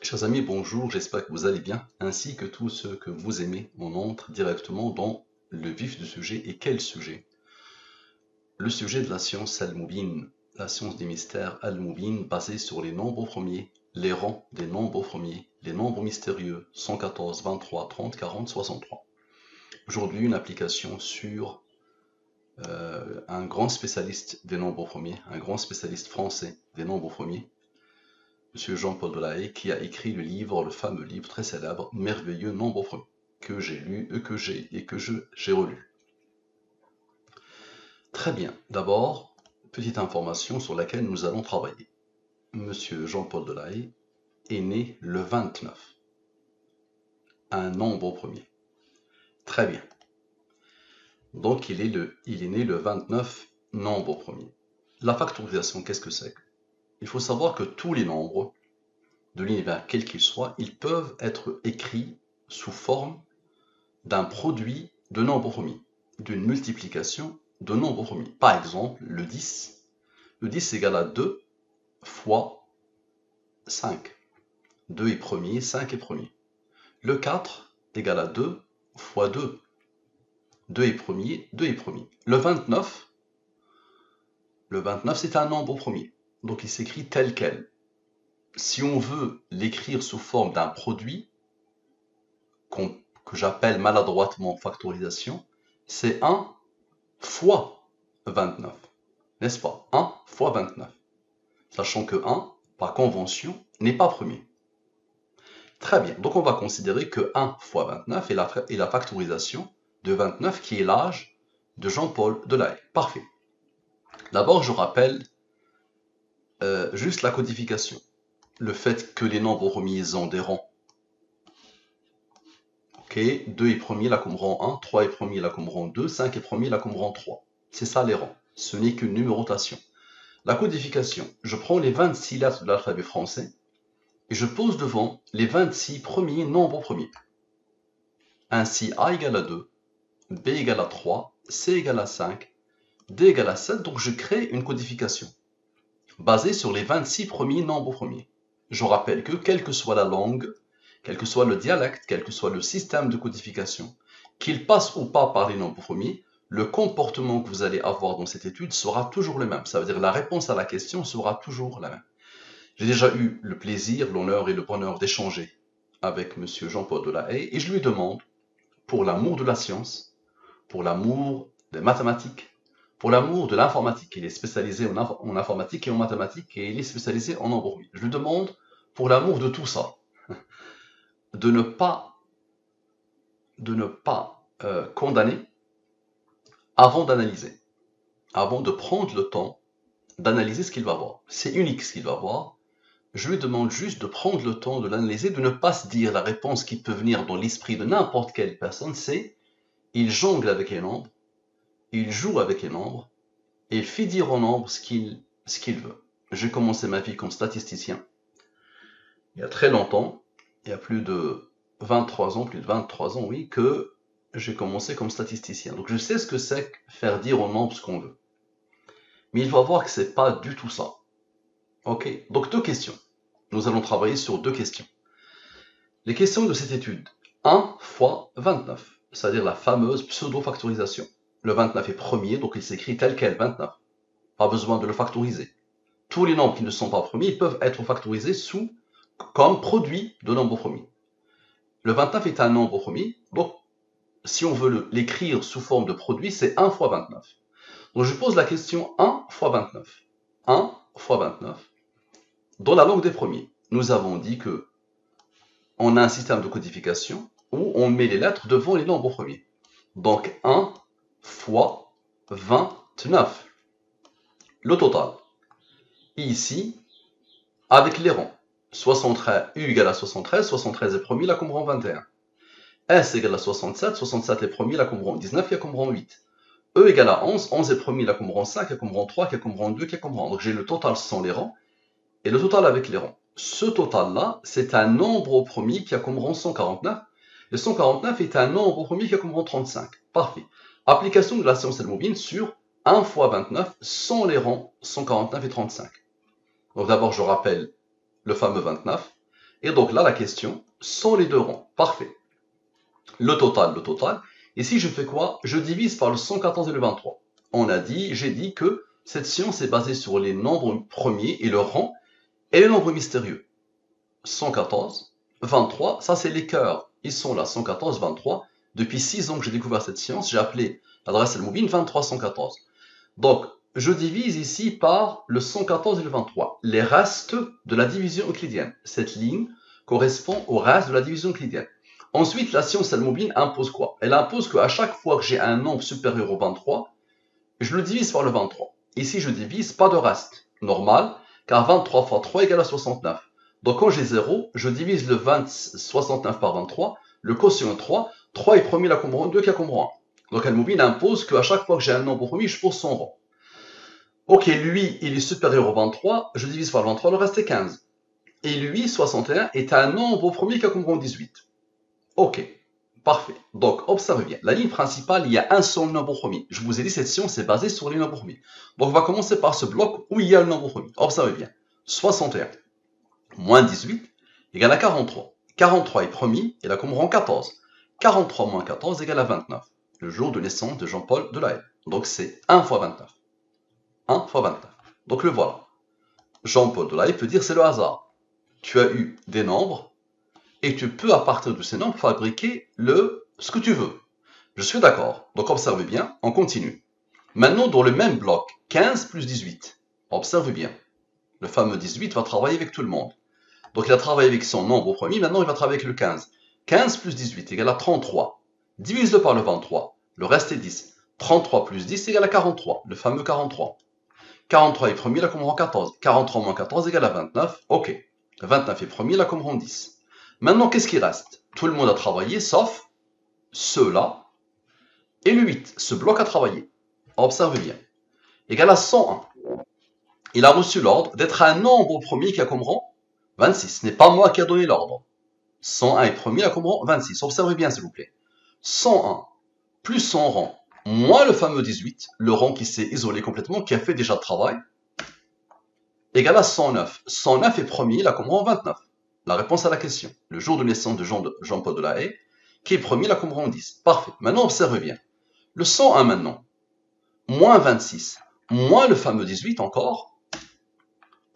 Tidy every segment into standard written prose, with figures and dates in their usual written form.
Chers amis, bonjour, j'espère que vous allez bien, ainsi que tous ceux que vous aimez. On entre directement dans le vif du sujet. Et quel sujet? Le sujet de la science al-Moubine, la science des mystères al-Moubine, basée sur les nombres premiers, les rangs des nombres premiers, les nombres mystérieux, 114, 23, 30, 40, 63. Aujourd'hui, une application sur un grand spécialiste des nombres premiers, un grand spécialiste français des nombres premiers, Monsieur Jean-Paul Delahaye, qui a écrit le livre, le fameux livre très célèbre, Merveilleux nombre premiers, que j'ai lu, que j'ai relu. Très bien. D'abord, petite information sur laquelle nous allons travailler. Monsieur Jean-Paul Delahaye est né le 29, un nombre premier. Très bien. Donc il est né le 29, nombre premier. La factorisation, qu'est-ce que c'est? Il faut savoir que tous les nombres de l'univers, quels qu'ils soient, ils peuvent être écrits sous forme d'un produit de nombres premiers, d'une multiplication de nombres premiers. Par exemple, le 10. Le 10 égale à 2 fois 5. 2 est premier, 5 est premier. Le 4 égale à 2 fois 2. 2 est premier, 2 est premier. Le 29 c'est un nombre premier. Donc il s'écrit tel quel. Si on veut l'écrire sous forme d'un produit, que j'appelle maladroitement factorisation, c'est 1 fois 29. N'est-ce pas? 1 fois 29. Sachant que 1, par convention, n'est pas premier. Très bien, donc on va considérer que 1 fois 29 est la factorisation de 29 qui est l'âge de Jean-Paul Delahaye. Parfait. D'abord, je rappelle juste la codification. Le fait que les nombres premiers ont des rangs. Ok, 2 est premier, là comme rang 1, 3 est premier, là comme rang 2, 5 est premier, là comme rang 3. C'est ça les rangs. Ce n'est qu'une numérotation. La codification, je prends les 26 lettres de l'alphabet français et je pose devant les 26 premiers nombres premiers. Ainsi, A égale à 2, B égale à 3, C égale à 5, D égale à 7, donc je crée une codification basée sur les 26 premiers nombres premiers. Je rappelle que quelle que soit la langue, quel que soit le dialecte, quel que soit le système de codification, qu'il passe ou pas par les nombres premiers, le comportement que vous allez avoir dans cette étude sera toujours le même. Ça veut dire la réponse à la question sera toujours la même. J'ai déjà eu le plaisir, l'honneur et le bonheur d'échanger avec M. Jean-Paul Delahaye et je lui demande, pour l'amour de la science, pour l'amour des mathématiques, pour l'amour de l'informatique, il est spécialisé en informatique et en mathématiques et il est spécialisé en nombres. Je lui demande, pour l'amour de tout ça, de ne pas condamner avant d'analyser, avant de prendre le temps d'analyser ce qu'il va voir. C'est unique ce qu'il va voir. Je lui demande juste de prendre le temps de l'analyser, de ne pas se dire la réponse qui peut venir dans l'esprit de n'importe quelle personne, c'est il jongle avec les nombres, il joue avec les nombres, et il fait dire aux nombres ce qu'il veut. J'ai commencé ma vie comme statisticien, il y a très longtemps, il y a plus de 23 ans, plus de 23 ans, oui, que j'ai commencé comme statisticien. Donc je sais ce que c'est que faire dire aux nombres ce qu'on veut. Mais il va voir que c'est pas du tout ça. Ok, donc deux questions. Nous allons travailler sur deux questions. Les questions de cette étude. 1 fois 29, c'est-à-dire la fameuse pseudo-factorisation. Le 29 est premier, donc il s'écrit tel quel 29. Pas besoin de le factoriser. Tous les nombres qui ne sont pas premiers peuvent être factorisés comme produit de nombres premiers. Le 29 est un nombre premier, donc si on veut l'écrire sous forme de produit, c'est 1 fois 29. Donc je pose la question 1 fois 29. 1 fois 29. Dans la langue des premiers, nous avons dit que on a un système de codification où on met les lettres devant les nombres premiers. Donc 1 fois 29. Le total. Ici, avec les rangs. 73, U égale à 73, 73 est premier, là comme rang 21. S égale à 67, 67 est premier, là comme rang 19, il y a comme rang 8. E égale à 11, 11 est premier, là comme rang 5, il y a comme rang 3, il y a comme rang 2, il y a comme rang. Donc j'ai le total sans les rangs et le total avec les rangs. Ce total-là, c'est un nombre au premier qui a comme rang 149. Et 149 est un nombre au premier qui a comme rang 35. Parfait. Application de la science al-Moubine sur 1 fois 29 sans les rangs 149 et 35. Donc d'abord, je rappelle le fameux 29. Et donc là, la question sont les deux rangs. Parfait. Le total. Ici, je fais quoi? Je divise par le 114 et le 23. J'ai dit que cette science est basée sur les nombres premiers et leur rang et les nombres mystérieux. 114, 23, ça c'est les cœurs. Ils sont là, 114, 23. Depuis 6 ans que j'ai découvert cette science, j'ai appelé l'adresse Al-Moubin 2314. Donc, je divise ici par le 114 et le 23. Les restes de la division euclidienne. Cette ligne correspond au reste de la division euclidienne. Ensuite, la science Al-Moubin impose quoi? Elle impose qu'à chaque fois que j'ai un nombre supérieur au 23, je le divise par le 23. Ici, je divise, pas de reste. Normal, car 23 fois 3 égale à 69. Donc quand j'ai 0, je divise le 69 par 23, le quotient 3, 3 est premier, la commande 2 qui a commande 1. Donc Al-Moubin impose qu'à chaque fois que j'ai un nombre premier, je pose son rang. Ok, lui, il est supérieur au 23, je divise par le 23, le reste est 15. Et lui, 61, est un nombre premier qui a commande 18. Ok, parfait. Donc, observez bien. La ligne principale, il y a un seul nombre premier. Je vous ai dit, cette science est basée sur les nombres premiers. Donc, on va commencer par ce bloc où il y a le nombre premier. Observez bien. 61 moins 18 égale à 43. 43 est premier et la commande rend 14. 43 moins 14 égale à 29. Le jour de naissance de Jean-Paul Delahaye. Donc, c'est 1 fois 29. 1 fois 29. Donc, le voilà. Jean-Paul Delahaye peut dire c'est le hasard. Tu as eu des nombres et tu peux, à partir de ces nombres, fabriquer ce que tu veux. Je suis d'accord. Donc, observez bien, on continue. Maintenant, dans le même bloc, 15 plus 18. Observez bien. Le fameux 18 va travailler avec tout le monde. Donc, il a travaillé avec son nombre au premier, maintenant il va travailler avec le 15. 15 plus 18 égale à 33. Divise-le par le 23. Le reste est 10. 33 plus 10 égale à 43. Le fameux 43. 43 est premier, la commande rend 14. 43 moins 14 égale à 29. Ok. 29 est premier, la commande rend 10. Maintenant, qu'est-ce qui reste? Tout le monde a travaillé, sauf ceux-là et le 8. Ce bloc a travaillé. Observez bien. Égal à 101. Il a reçu l'ordre d'être un nombre premier qui a comme rang 26. Ce n'est pas moi qui a donné l'ordre. 101 est premier, il a comme rang 26. Observez bien, s'il vous plaît. 101 plus son rang moins le fameux 18, le rang qui s'est isolé complètement, qui a fait déjà le travail, égale à 109. 109 est premier, il a comme rang 29. La réponse à la question. Le jour de naissance de Jean-Paul Delahaye, qui est premier, la commande rend 10. Parfait. Maintenant, observez bien. Le 101 maintenant, moins 26, moins le fameux 18 encore,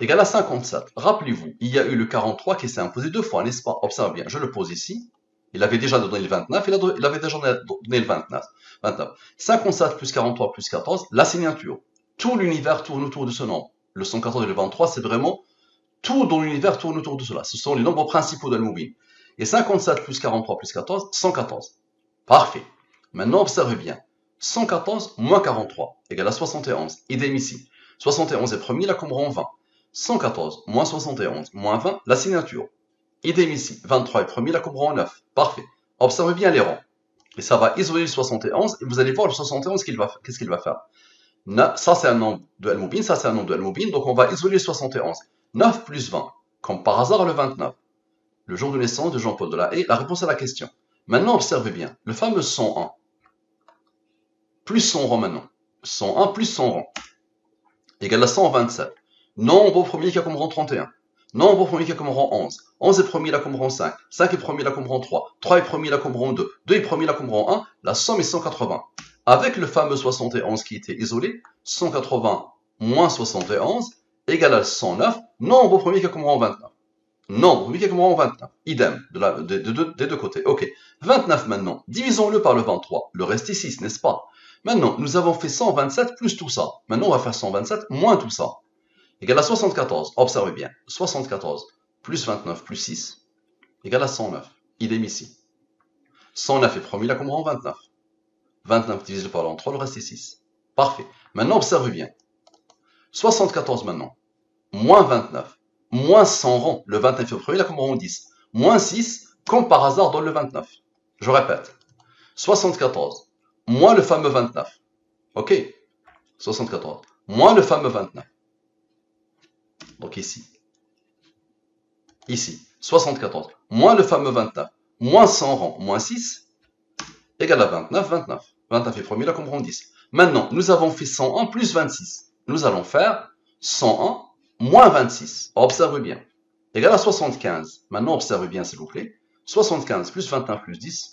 égale à 57. Rappelez-vous, il y a eu le 43 qui s'est imposé 2 fois, n'est-ce pas? Observez bien, je le pose ici. Il avait déjà donné le 29, il avait déjà donné le 29. 57 plus 43 plus 14, la signature. Tout l'univers tourne autour de ce nombre. Le 114 et le 23, c'est vraiment tout dans l'univers tourne autour de cela. Ce sont les nombres principaux d'Al-Moubin. Et 57 plus 43 plus 14, 114. Parfait. Maintenant, observez bien. 114 moins 43 égale à 71. Idem ici. 71 est premier, la commande rend 20. 114 moins 71 moins 20, la signature. Idem ici. 23 est premier, la commande rend 9. Parfait. Observez bien les rangs. Et ça va isoler le 71. Et vous allez voir le 71, qu'est-ce qu'il va faire. Ça, c'est un nombre de Al-Moubin. Ça, c'est un nombre de Al-Moubin. Donc, on va isoler le 71. 9 plus 20. Comme par hasard, le 29. Le jour de naissance de Jean-Paul Delahaye. La réponse à la question. Maintenant, observez bien. Le fameux 101. Plus son rang maintenant. 101 plus son rang. Égale à 127. Nombre premier qui a comme rang 31. Nombre premier qui a comme rang 11. 11 est premier, la comme rang 5. 5 est premier, la comme rang 3. 3 est premier, la comme rang 2. 2 est premier, la comme rang 1. La somme est 180. Avec le fameux 71 qui était isolé, 180 moins 71 égale à 109. Nombre premier qui a comme rang 29. Nombre premier qui a comme rang 29. Idem, des deux côtés. Ok. 29 maintenant. Divisons-le par le 23. Le reste est 6, n'est-ce pas? Maintenant, nous avons fait 127 plus tout ça. Maintenant, on va faire 127 moins tout ça. Égale à 74. Observez bien. 74 plus 29 plus 6 égale à 109. Idem ici. 109 est premier, la commande rend 29. 29 divisé par le 3, le reste est 6. Parfait. Maintenant, observez bien. 74 maintenant. Moins 29. Moins 100 rang. Le 29 est premier, la commande rend 10. Moins 6, comme par hasard, donne le 29. Je répète. 74. Moins le fameux 29. Ok. 74. Moins le fameux 29. Donc ici. Ici. 74. Moins le fameux 29. Moins 100 rang. Moins 6. Égale à 29. 29. 29 est premier, la commande rend 10. Maintenant, nous avons fait 101 plus 26. Nous allons faire 101 moins 26. Observez bien. égale à 75. Maintenant, observez bien, s'il vous plaît. 75 plus 29 plus 10,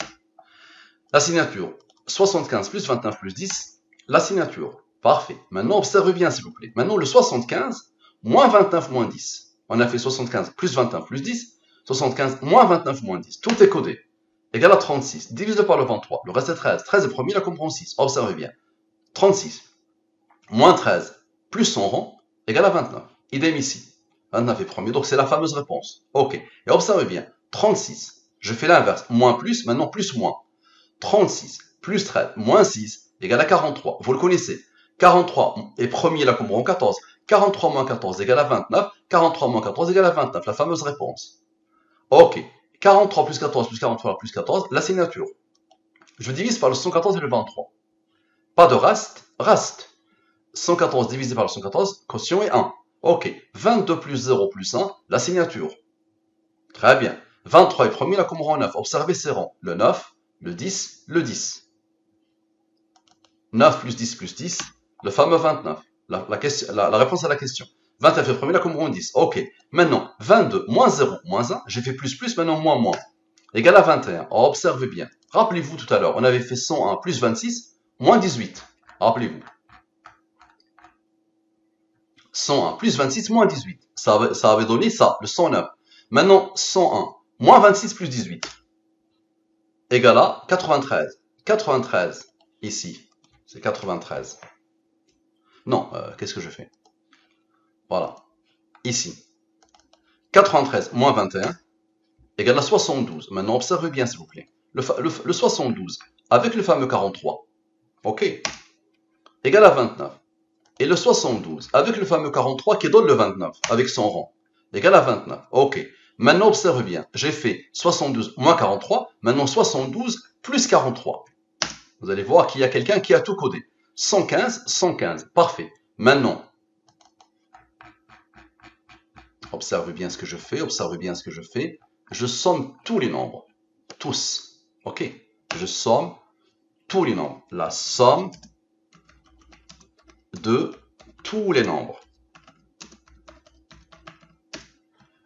la signature. 75 plus 29 plus 10, la signature. Parfait. Maintenant, observez bien, s'il vous plaît. Maintenant, le 75 moins 29 moins 10. On a fait 75 plus 29 plus 10. 75 moins 29 moins 10. Tout est codé. Égal à 36. Divisé par le 23. Le reste est 13. 13 est premier, la comprend 6. Observez bien. 36 moins 13 plus son rang égale à 29. Idem ici. 29 est premier, donc c'est la fameuse réponse. Ok. Et observez bien. 36. Je fais l'inverse. Moins plus, maintenant plus moins. 36 plus 13 moins 6 égale à 43. Vous le connaissez. 43 est premier, la comprend 14. 43 moins 14 égale à 29. 43 moins 14 égale à 29. La fameuse réponse. Ok. 43 plus 14 plus 43 plus 14, la signature. Je divise par le 114 et le 23. Pas de reste, reste. 114 divisé par le 114, quotient est 1. Ok. 22 plus 0 plus 1, la signature. Très bien. 23 est premier, la comprend 9. Observez ces rangs. Le 9, le 10, le 10. 9 plus 10, le fameux 29. La réponse à la question. 29 est premier, la comprend 10. Ok. Maintenant, 22 moins 0 moins 1, j'ai fait plus, maintenant moins, moins. Égal à 21. Observez bien. Rappelez-vous tout à l'heure, on avait fait 101 plus 26, moins 18. Rappelez-vous. 101 plus 26, moins 18. Ça avait donné ça, le 109. Maintenant, 101 moins 26 plus 18. Égal à 93. 93, ici. C'est 93. Non, qu'est-ce que je fais? Voilà. Ici. 93 moins 21 égale à 72. Maintenant, observez bien, s'il vous plaît. Le 72 avec le fameux 43. OK. Égale à 29. Et le 72 avec le fameux 43 qui donne le 29 avec son rang. Égale à 29. OK. Maintenant, observez bien. J'ai fait 72 moins 43. Maintenant, 72 plus 43. Vous allez voir qu'il y a quelqu'un qui a tout codé. 115, 115. Parfait. Maintenant, observez bien ce que je fais. Observez bien ce que je fais. Je somme tous les nombres. Tous. OK. Je somme tous les nombres. La somme de tous les nombres.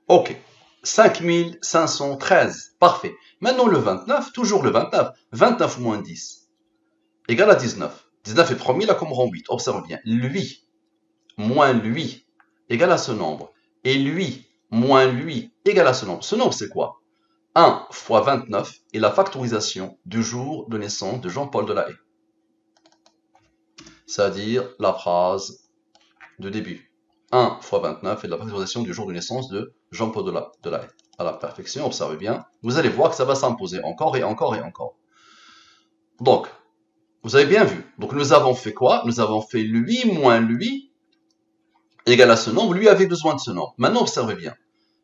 OK. 5513. Parfait. Maintenant le 29, toujours le 29. 29 moins 10 égale à 19. 19 est premier, la comme rang 8. Observe bien. Lui moins lui égale à ce nombre. Et lui moins lui égale à ce nombre. Ce nombre, c'est quoi? 1 fois 29 est la factorisation du jour de naissance de Jean-Paul Delahaye. C'est-à-dire la phrase de début. 1 fois 29 est la factorisation du jour de naissance de Jean-Paul Delahaye. À la perfection, observez bien. Vous allez voir que ça va s'imposer encore et encore et encore. Donc, vous avez bien vu. Donc, nous avons fait quoi? Nous avons fait lui moins lui égale à ce nombre. Lui avait besoin de ce nombre. Maintenant, observez bien.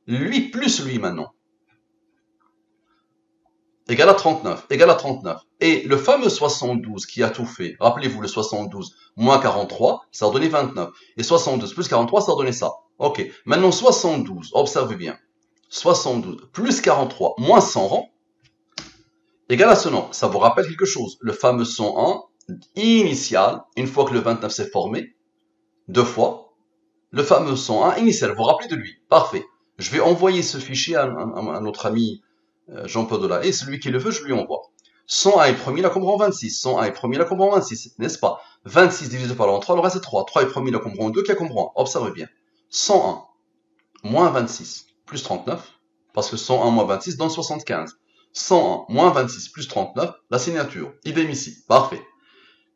Lui plus lui maintenant. Égale à 39, égale à 39. Et le fameux 72 qui a tout fait, rappelez-vous le 72 moins 43, ça a donné 29. Et 72 plus 43, ça a donné ça. Ok, maintenant 72, observez bien. 72 plus 43 moins 100 égale à ce nombre. Ça vous rappelle quelque chose. Le fameux 101 initial, une fois que le 29 s'est formé, deux fois, le fameux 101 initial. Vous vous rappelez de lui. Parfait. Je vais envoyer ce fichier à notre ami Jean-Paul Delahaye, et celui qui le veut, je lui envoie. 101 est premier, la comprend 26. 101 est premier, la comprend 26, n'est-ce pas? 26 divisé par le 3, le reste est 3. 3 est premier, la comprend 2, qui la comprend 1. Observez bien. 101 moins 26 plus 39, parce que 101 moins 26 donne 75. 101 moins 26 plus 39, la signature. Idem ici. Parfait.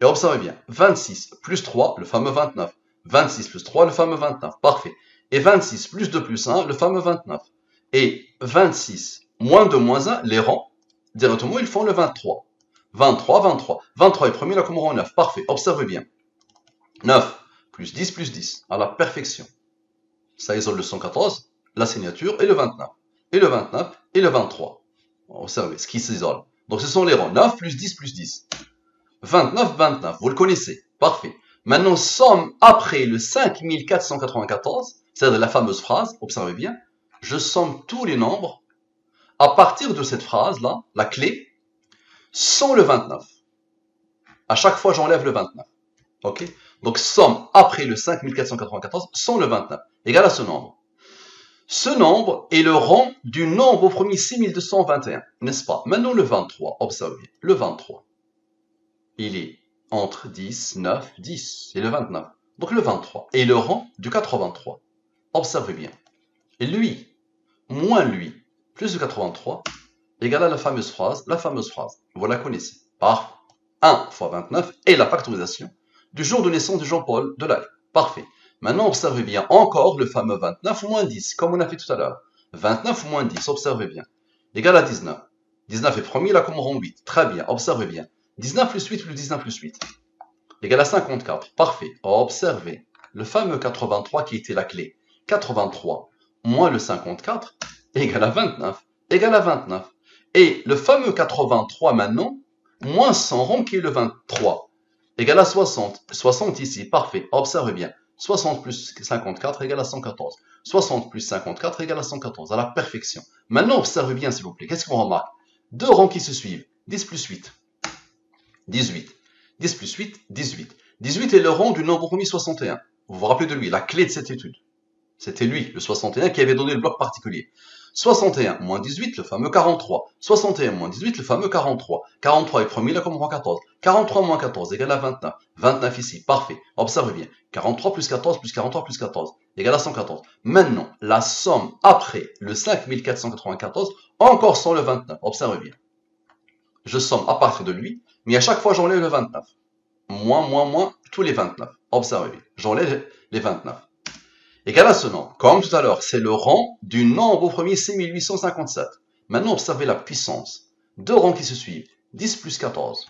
Et observez bien. 26 plus 3, le fameux 29. 26 plus 3, le fameux 29. Parfait. Et 26 plus 2 plus 1, le fameux 29. Et 26 moins 2 moins 1, les rangs, directement, ils font le 23. 23, 23. 23 est premier, la comme rang 9. Parfait. Observez bien. 9 plus 10, à la perfection. Ça isole le 114, la signature, et le 29. Et le 29, et le 23. Observez ce qui s'isole. Donc ce sont les rangs. 9 plus 10. 29, 29. Vous le connaissez. Parfait. Maintenant, somme après le 5494, c'est-à-dire la fameuse phrase, observez bien, je somme tous les nombres à partir de cette phrase-là, la clé, sans le 29. À chaque fois, j'enlève le 29. Ok? Donc, somme après le 5494 sans le 29, égale à ce nombre. Ce nombre est le rang du nombre au premier 6221, n'est-ce pas? Maintenant le 23, observez, le 23, il est entre 10, 9, 10 et le 29. Donc le 23 est le rang du 83. Observez bien. Et lui, moins lui, plus le 83, égale à la fameuse phrase, vous la connaissez, par 1 fois 29 et la factorisation du jour de naissance de Jean-Paul Delahaye. Parfait. Maintenant, observez bien encore le fameux 29 moins 10, comme on a fait tout à l'heure. 29 moins 10, observez bien, égale à 19. 19 est premier, là comme rang 8. Très bien, observez bien. 19 plus 8 plus 19 plus 8, égale à 54. Parfait. Observez le fameux 83 qui était la clé. 83 moins le 54 égale à 29. Égale à 29. Et le fameux 83 maintenant, moins son rang qui est le 23, égale à 60. 60 ici, parfait. Observez bien. 60 plus 54 égale à 114. 60 plus 54 égale à 114, à la perfection. Maintenant, observez bien, s'il vous plaît. Qu'est-ce qu'on remarque? Deux rangs qui se suivent. 10 plus 8. 18. 10 plus 8, 18. 18 est le rang du nombre premier 61. Vous vous rappelez de lui, la clé de cette étude. C'était lui, le 61, qui avait donné le bloc particulier. 61 moins 18, le fameux 43. 61 moins 18, le fameux 43. 43 est premier, là comme rang 14. 43 moins 14 égale à 29. 29 ici, parfait. Observez bien. 43 plus 14 plus 43 plus 14 égale à 114. Maintenant, la somme après le 5494, encore sans le 29. Observez bien. Je somme à partir de lui, mais à chaque fois j'enlève le 29. Moins, tous les 29. Observez bien. J'enlève les 29. Égal à ce nombre. Comme tout à l'heure, c'est le rang du nombre au premier 6857. Maintenant, observez la puissance. Deux rangs qui se suivent. 10 plus 14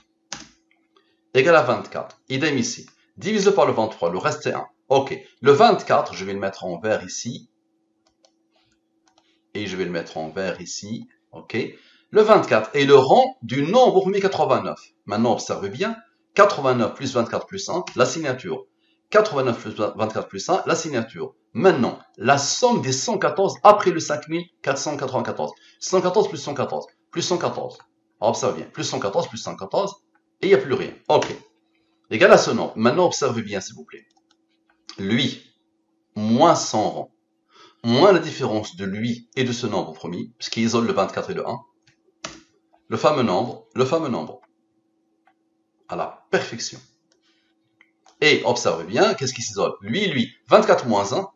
égale à 24. Idem ici. Divisé par le 23, le reste est 1. Ok. Le 24, je vais le mettre en vert ici. Et je vais le mettre en vert ici. Ok. Le 24 est le rang du nombre au premier 89. Maintenant, observez bien. 89 plus 24 plus 1, la signature. 89 plus 24 plus 1, la signature. Maintenant, la somme des 114 après le 5494. 114 plus 114, plus 114. Observez bien, plus 114 plus 114, et il n'y a plus rien. Ok. Égal à ce nombre. Maintenant, observez bien, s'il vous plaît. Lui, moins 100 rangs, moins la différence de lui et de ce nombre premier, ce qui isole le 24 et le 1. Le fameux nombre, à la perfection. Et observez bien, qu'est-ce qui s'isole? Lui, 24 moins 1,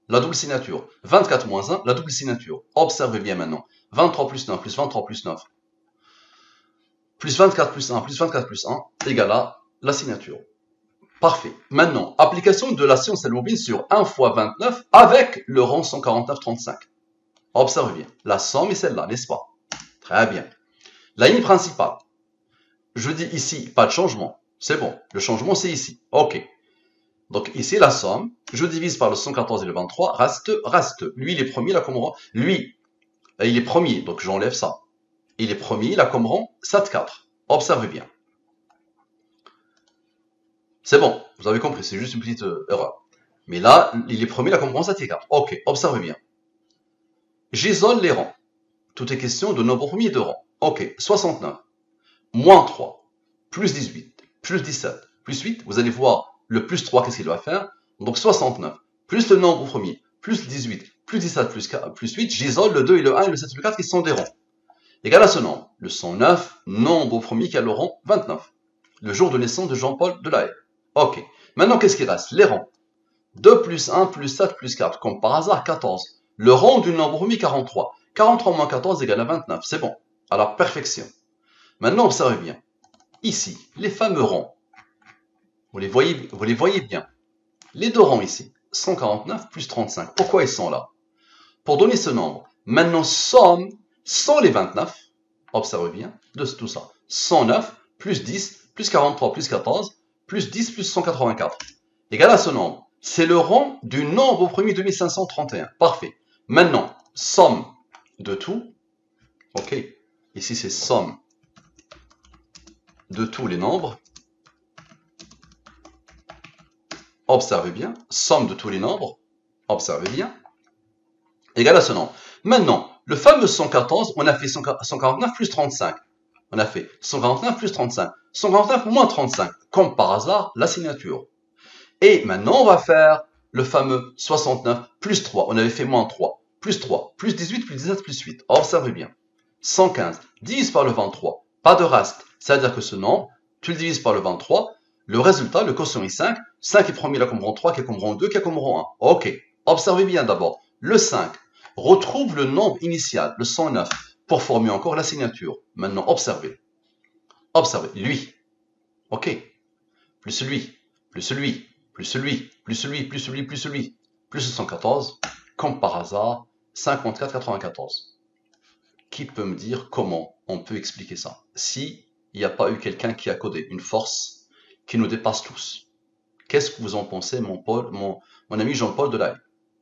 la double signature. 24 moins 1, la double signature. Observez bien maintenant. 23 plus 9, plus 23 plus 9, plus 24 plus 1, plus 24 plus 1, égale à la signature. Parfait. Maintenant, application de la science mobile sur 1 fois 29 avec le rang 149,35. Observez bien. La somme est celle-là, n'est-ce pas? Très bien. La ligne principale. Je dis ici, pas de changement. C'est bon. Le changement, c'est ici. OK. Donc ici, la somme, je divise par le 114 et le 23, reste. Lui, il est premier, il a comme rang. Lui, il est premier, donc j'enlève ça. Il est premier, il a comme rang 7,4. Observez bien. C'est bon, vous avez compris, c'est juste une petite erreur. Mais là, il est premier, il a comme rang 7,4. OK, observez bien. J'isole les rangs. Tout est question de nombre premier de rang. OK, 69, moins 3, plus 18, plus 17, plus 8, vous allez voir le plus 3, qu'est-ce qu'il va faire? Donc 69, plus le nombre premier, plus 18, plus 17, plus 8, j'isole le 2 et le 1 et le 7 et le 4 qui sont des rangs. Égal à ce nombre, le 109, nombre premier qui a le rang 29, le jour de naissance de Jean-Paul Delahaye. Ok, maintenant qu'est-ce qui reste? Les rangs. 2 plus 1 plus 7 plus 4, comme par hasard 14. Le rang du nombre premier 43. 43 moins 14 égale à 29, c'est bon, à la perfection. Maintenant observez bien, ici, les fameux rangs, vous les voyez bien. Les deux rangs ici, 149 plus 35, pourquoi ils sont là? Pour donner ce nombre, maintenant somme sans les 29, observez bien, de tout ça, 109 plus 10 plus 43 plus 14 plus 10 plus 184, égal à ce nombre. C'est le rang du nombre au premier 2531, parfait. Maintenant, somme de tout, ok, ici c'est somme de tous les nombres, observez bien, somme de tous les nombres, observez bien, égal à ce nombre. Maintenant, le fameux 114, on a fait 149 plus 35. On a fait 149 plus 35. 149 moins 35. Comme par hasard, la signature. Et maintenant, on va faire le fameux 69 plus 3. On avait fait moins 3. plus 3, plus 18, plus 17, plus 8. Observez bien. 115, divise par le 23. Pas de reste. C'est-à-dire que ce nombre, tu le divises par le 23. Le résultat, le quotient est 5. 5 est premier là comme rang 3, qui est comme rang 2, qui est comme rang 1. Ok. Observez bien d'abord. Le 5 retrouve le nombre initial, le 109, pour former encore la signature. Maintenant, observez. Observez. Lui. Ok. Plus celui, plus celui, plus celui, plus celui, plus celui, plus celui, plus 114, comme par hasard, 54, 94. Qui peut me dire comment on peut expliquer ça? Si il n'y a pas eu quelqu'un qui a codé une force qui nous dépasse tous. Qu'est-ce que vous en pensez, mon ami Jean-Paul Delahaye?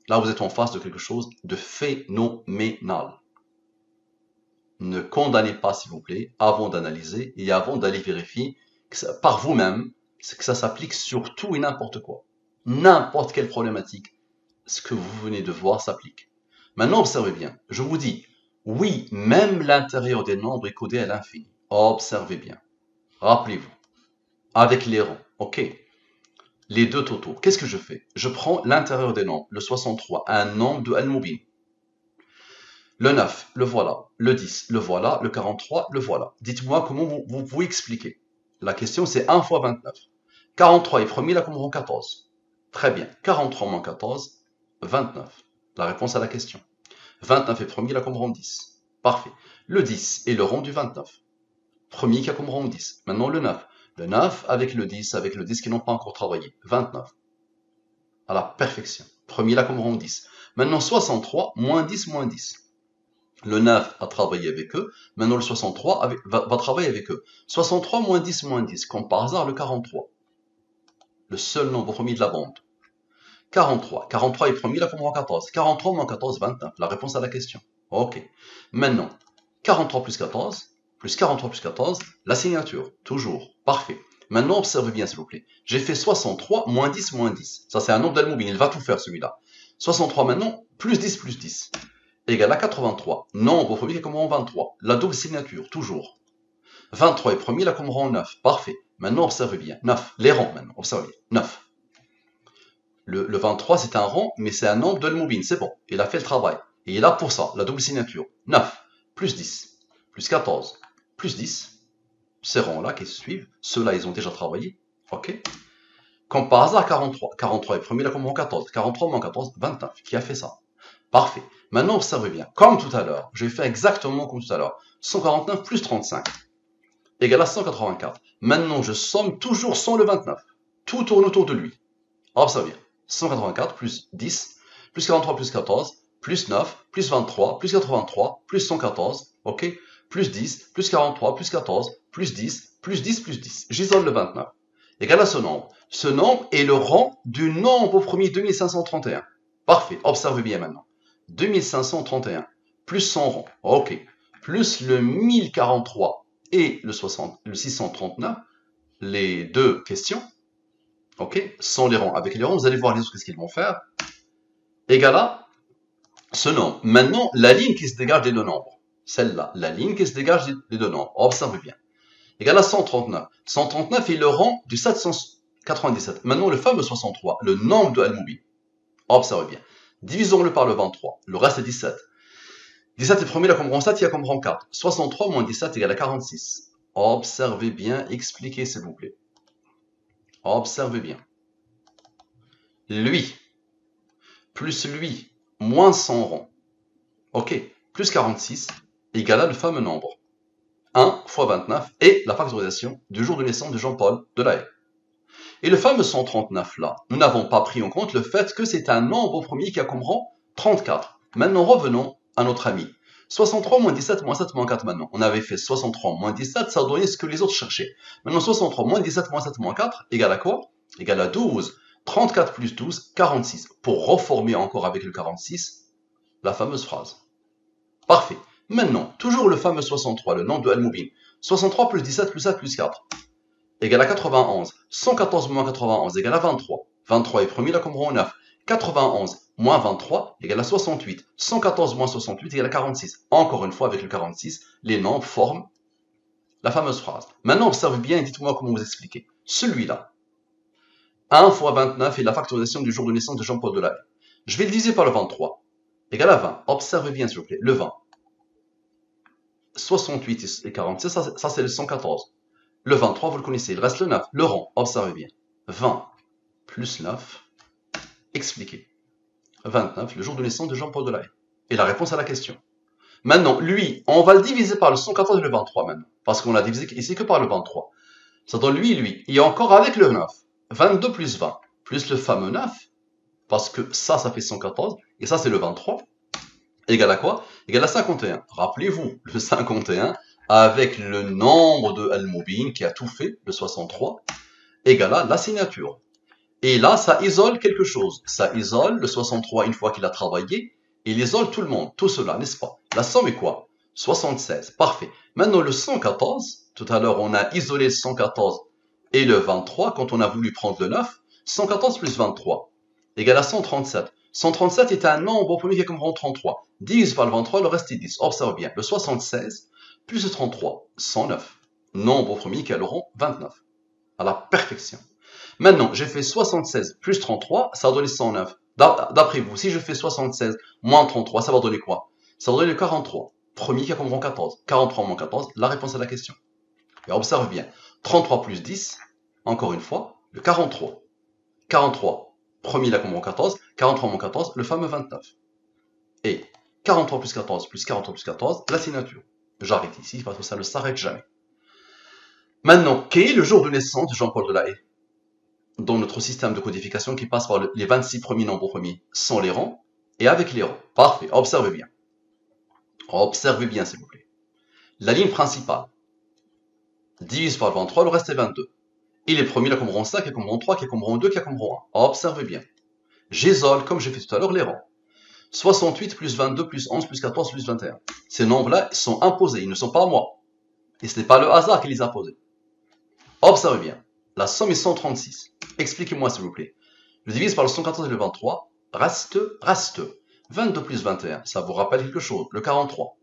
Là, vous êtes en face de quelque chose de phénoménal. Ne condamnez pas, s'il vous plaît, avant d'analyser et avant d'aller vérifier par vous-même que ça s'applique sur tout et n'importe quoi. N'importe quelle problématique, ce que vous venez de voir s'applique. Maintenant, observez bien. Je vous dis, oui, même l'intérieur des nombres est codé à l'infini. Observez bien. Rappelez-vous. Avec les rangs, ok. Les deux totaux. Qu'est-ce que je fais? Je prends l'intérieur des nombres, le 63, un nombre de Al-Mubin. Le 9, le voilà. Le 10, le voilà. Le 43, le voilà. Dites-moi comment vous expliquez. La question, c'est 1 fois 29. 43 est premier, là, comme rang 14. Très bien. 43 moins 14, 29. La réponse à la question. 29 est premier, là, comme rang 10. Parfait. Le 10 est le rang du 29. Premier qui a comme rang 10. Maintenant, le 9. Le 9 avec le 10 qui n'ont pas encore travaillé. 29. À la perfection. Premier là comme rang 10. Maintenant, 63, moins 10, moins 10. Le 9 a travaillé avec eux. Maintenant, le 63 va travailler avec eux. 63 moins 10 moins 10. Comme par hasard, le 43. Le seul nombre premier de la bande. 43. 43 est premier, là, comme rang 14. 43 moins 14, 29. La réponse à la question. Ok. Maintenant, 43 plus 14, plus 43 plus 14, la signature. Toujours. Parfait. Maintenant, observez bien, s'il vous plaît. J'ai fait 63 moins 10 moins 10. Ça, c'est un nombre d'Al-Mubin. Il va tout faire, celui-là. 63 maintenant, plus 10, égale à 83. Nombre premier qui est comme rang 23. La double signature, toujours. 23 est premier, là, comme rang 9. Parfait. Maintenant, observez bien. 9. Les rangs, maintenant. Observez. 9. Le 23, c'est un rang, mais c'est un nombre d'Al-Mubin. C'est bon. Il a fait le travail. Et il a pour ça, la double signature. 9, plus 10, plus 14, plus 10. Ces rangs-là qui se suivent, ceux-là, ils ont déjà travaillé. Ok. Comme par hasard, 43. 43 est premier, là, comme rang 14. 43 moins 14, 29. Qui a fait ça? Parfait. Maintenant, observez bien. Comme tout à l'heure, j'ai fait exactement comme tout à l'heure. 149 plus 35 égale à 184. Maintenant, je somme toujours sans le 29. Tout tourne autour de lui. Observez bien. 184 plus 10, plus 43 plus 14, plus 9, plus 23, plus 83, plus 114, ok, plus 10, plus 43, plus 14, plus 10, plus 10, plus 10. J'isole le 29. Égal à ce nombre. Ce nombre est le rang du nombre au premier 2531. Parfait. Observez bien maintenant. 2531 plus 100 rangs. Ok. Plus le 1043 et le 639. Les deux questions. Ok, sans les rangs. Avec les rangs, vous allez voir les autres, qu'est-ce qu'ils vont faire. Égal à ce nombre. Maintenant, la ligne qui se dégage des deux nombres. Celle-là, la ligne qui se dégage des deux nombres. Observez bien. Égal à 139. 139 est le rang du 797. Maintenant, le fameux 63, le nombre de Al-Mubin. Observez bien. Divisons-le par le 23. Le reste est 17. 17 est premier là comme rang 7, il y a comme rang 4. 63 moins 17 égale à 46. Observez bien, expliquez s'il vous plaît. Observez bien. Lui, plus lui, moins 100 rangs. Ok, plus 46, égale à le fameux nombre. 1 fois 29 et la factorisation du jour de naissance de Jean-Paul Delahaye. Et le fameux 139 là, nous n'avons pas pris en compte le fait que c'est un nombre au premier qui a comme rang 34. Maintenant, revenons à notre ami. 63 moins 17 moins 7 moins 4 maintenant. On avait fait 63 moins 17, ça donnait ce que les autres cherchaient. Maintenant, 63 moins 17 moins 7 moins 4, égale à quoi? Égale à 12. 34 plus 12, 46. Pour reformer encore avec le 46, la fameuse phrase. Parfait. Maintenant, toujours le fameux 63, le nombre de Al-Mubin. 63 plus 17 plus 7 plus 4, égale à 91. 114 moins 91 égale à 23. 23 est premier là comme rang 9. 91 moins 23 égale à 68. 114 moins 68 égale à 46. Encore une fois, avec le 46, les nombres forment la fameuse phrase. Maintenant, observez bien et dites-moi comment vous expliquer. Celui-là, 1 fois 29 est la factorisation du jour de naissance de Jean-Paul Delahaye. Je vais le diviser par le 23. égale à 20. Observez bien, s'il vous plaît, le 20. 68 et 46, ça c'est le 114. Le 23, vous le connaissez, il reste le 9. Le rang, observez bien. 20 plus 9, expliqué. 29, le jour de naissance de Jean-Paul Delahaye. Et la réponse à la question. Maintenant, lui, on va le diviser par le 114 et le 23 maintenant. Parce qu'on l'a divisé ici que par le 23. Ça donne lui. Et encore avec le 9. 22 plus 20, plus le fameux 9. Parce que ça fait 114. Et ça, c'est le 23. Égal à quoi? Égal à 51. Rappelez-vous, le 51, avec le nombre de Al-Mubin qui a tout fait, le 63, égal à la signature. Et là, ça isole quelque chose. Ça isole le 63 une fois qu'il a travaillé. Il isole tout le monde, tout cela, n'est-ce pas? La somme est quoi? 76. Parfait. Maintenant, le 114, tout à l'heure, on a isolé le 114 et le 23 quand on a voulu prendre le 9. 114 plus 23 égale à 137. 137 est un nombre au premier qui est comme 33. 10 par le 23, le reste est 10. Observe bien. Le 76 plus le 33, 109. Nombre au premier qui a le rang 29. À la perfection. Maintenant, j'ai fait 76 plus 33, ça va donner 109. D'après vous, si je fais 76 moins 33, ça va donner quoi? Ça va donner le 43. Premier qui a comme rang 14. 43 moins 14, la réponse à la question. Et observe bien. 33 plus 10, encore une fois, le 43. 43, premier là comme rang 14. 43 moins 14, le fameux 29. Et 43 plus 14 plus 43 plus 14, la signature. J'arrête ici parce que ça ne s'arrête jamais. Maintenant, quel est le jour de naissance de Jean-Paul Delahaye? Dans notre système de codification qui passe par les 26 premiers nombres premiers sans les rangs et avec les rangs. Parfait, observez bien. Observez bien, s'il vous plaît. La ligne principale divise par 23, le reste est 22. Il est premier là comme rang 5, qui est comme rang 3, qui est comme rang 2, qui est comme rang 1. Observez bien. J'isole, comme j'ai fait tout à l'heure, les rangs. 68 plus 22 plus 11 plus 14 plus 21. Ces nombres-là sont imposés, ils ne sont pas à moi. Et ce n'est pas le hasard qui les a posés. Observez bien. La somme est 136. Expliquez-moi, s'il vous plaît. Je divise par le 114 et le 23. Reste. 22 plus 21. Ça vous rappelle quelque chose. Le 43.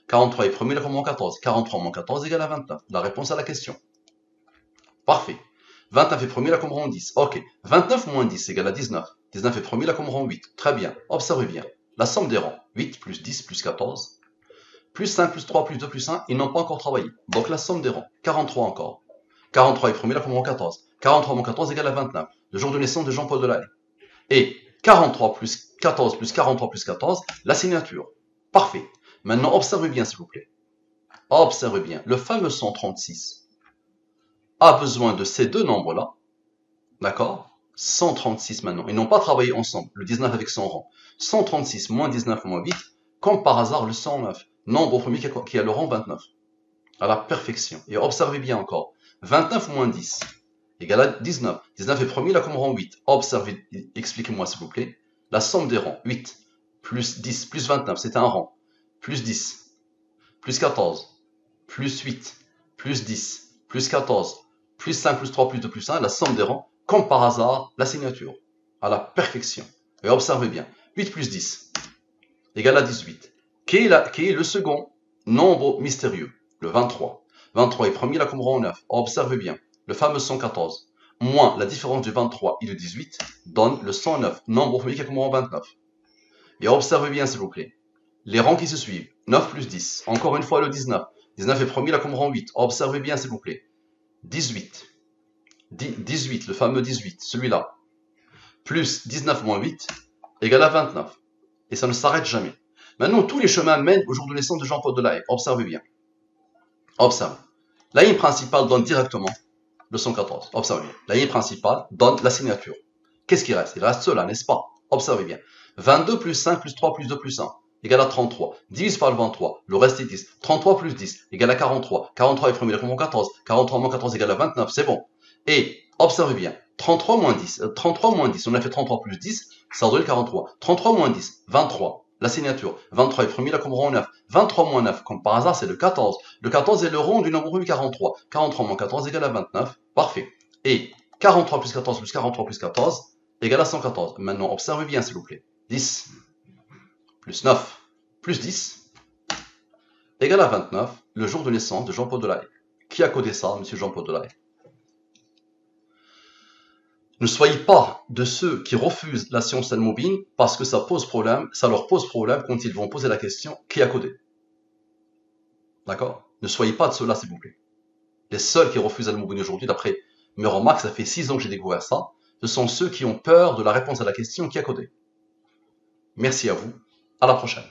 43 est premier, le moins 14. 43 moins 14 égale à 29. La réponse à la question. Parfait. 29 est premier, la rang 10. Ok. 29 moins 10 égale à 19. 19 est premier, la rang 8. Très bien. Observez bien. La somme des rangs. 8 plus 10 plus 14. Plus 5 plus 3 plus 2 plus 1. Ils n'ont pas encore travaillé. Donc la somme des rangs. 43 encore. 43 est premier, la rang 14. 43 moins 14 égale à 29. Le jour de naissance de Jean-Paul Delahaye. Et 43 plus 14 plus 43 plus 14, la signature. Parfait. Maintenant, observez bien, s'il vous plaît. Observez bien. Le fameux 136 a besoin de ces deux nombres-là. D'accord? 136 maintenant. Ils n'ont pas travaillé ensemble. Le 19 avec son rang. 136 moins 19 moins 8, comme par hasard le 109. Nombre au premier qui a le rang 29. À la perfection. Et observez bien encore. 29 moins 10 égale à 19. 19 est premier, là comme rang 8. Observez, expliquez-moi s'il vous plaît. La somme des rangs. 8 plus 10 plus 29, c'est un rang. Plus 10, plus 14, plus 8, plus 10, plus 14, plus 5, plus 3, plus 2, plus 1. La somme des rangs, comme par hasard, la signature. À la perfection. Et observez bien. 8 plus 10 égale à 18. Qui est le second nombre mystérieux? Le 23. 23 est premier, là comme rang 9. Observez bien. Le fameux 114, moins la différence du 23 et du 18, donne le 109, nombre au premier qui est comme rang 29. Et observez bien, s'il vous plaît, les rangs qui se suivent. 9 plus 10, encore une fois le 19. 19 est premier, là comme rang 8. Observez bien, s'il vous plaît. 18. 18, le fameux 18, celui-là. Plus 19 moins 8, égale à 29. Et ça ne s'arrête jamais. Maintenant, tous les chemins mènent au jour de naissance de Jean-Paul Delahaye. Observez bien. Observez. La ligne principale donne directement le 114. Observez bien. La ligne principale donne la signature. Qu'est-ce qui reste? Il reste cela, n'est-ce pas? Observez bien. 22 plus 5 plus 3 plus 2 plus 1 égale à 33. Divise par le 23. Le reste est 10. 33 plus 10 égale à 43. 43 est premier, le 14. 43 moins 14 égale à 29. C'est bon. Et observez bien. 33 moins 10. 33 moins 10. On a fait 33 plus 10. Ça donne 43. 33 moins 10. 23. La signature. 23 est premier, là comme rang 9. 23 moins 9, comme par hasard, c'est le 14. Le 14 est le rond du nombre 43. 43 moins 14 égale à 29. Parfait. Et 43 plus 14 plus 43 plus 14 égale à 114. Maintenant, observez bien, s'il vous plaît. 10 plus 9 plus 10 égale à 29, le jour de naissance de Jean-Paul Delahaye. Qui a codé ça, monsieur Jean-Paul Delahaye? Ne soyez pas de ceux qui refusent la science al-Mubin parce que ça leur pose problème quand ils vont poser la question qui a codé. D'accord? Ne soyez pas de ceux-là, s'il vous plaît. Les seuls qui refusent al-Mubin aujourd'hui, d'après mes remarques, ça fait 6 ans que j'ai découvert ça, ce sont ceux qui ont peur de la réponse à la question qui a codé. Merci à vous. À la prochaine.